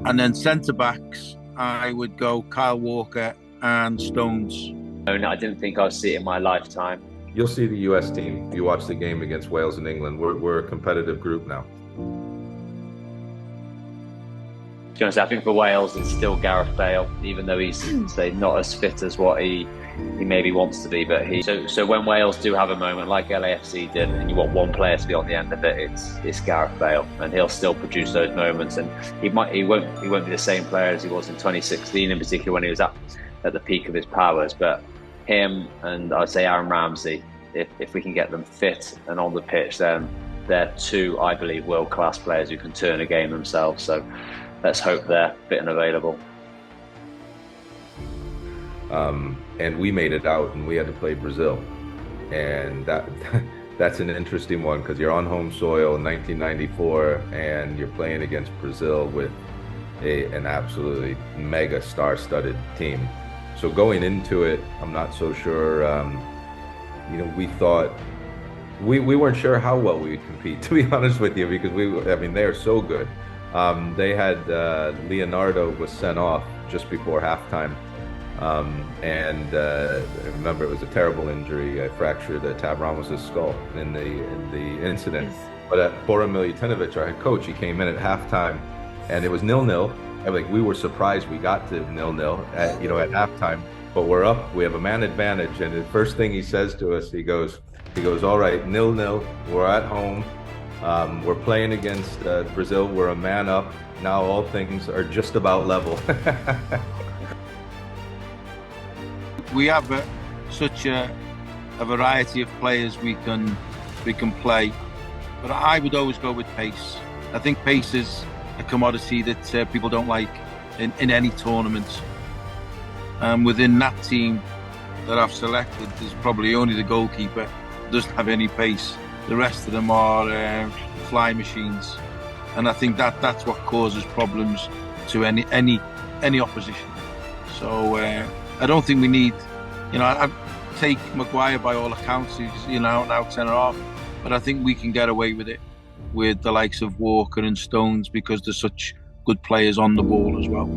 And then centre backs, I would go Kyle Walker and Stones. No, I didn't think I'd see it in my lifetime. You'll see the US team. You watch the game against Wales and England. We're a competitive group now. To be honest, I think for Wales, it's still Gareth Bale, even though he's say not as fit as what he maybe wants to be. But so when Wales do have a moment like LAFC did, and you want one player to be on the end of it, it's Gareth Bale, and he'll still produce those moments. And he won't be the same player as he was in 2016, in particular when he was at the peak of his powers. But him and I'd say Aaron Ramsey, if we can get them fit and on the pitch, then they're two, I believe, world-class players who can turn a game themselves. So let's hope they're fit and available. And we made it out, and we had to play Brazil, and that's an interesting one because you're on home soil in 1994, and you're playing against Brazil with an absolutely mega star-studded team. So going into it, I'm not so sure. We thought we weren't sure how well we would compete, to be honest with you, because they are so good. They had Leonardo was sent off just before halftime. And I remember it was a terrible injury. I fractured Tab Ramos' skull in the incident. Yes. But Bora Miljutinovic, our head coach, he came in at halftime, and it was 0-0. We were surprised we got to 0-0 at halftime. But we're up. We have a man advantage, and the first thing he says to us, he goes, "All right, 0-0. We're at home. We're playing against Brazil. We're a man up. Now all things are just about level." We have such a variety of players we can play, but I would always go with pace. I think pace is a commodity that people don't like in any tournament. Within that team that I've selected, there's probably only the goalkeeper who doesn't have any pace. The rest of them are fly machines, and I think that's what causes problems to any opposition. So I don't think we need, I take Maguire by all accounts, he's now 10.5, but I think we can get away with it with the likes of Walker and Stones because they're such good players on the ball as well.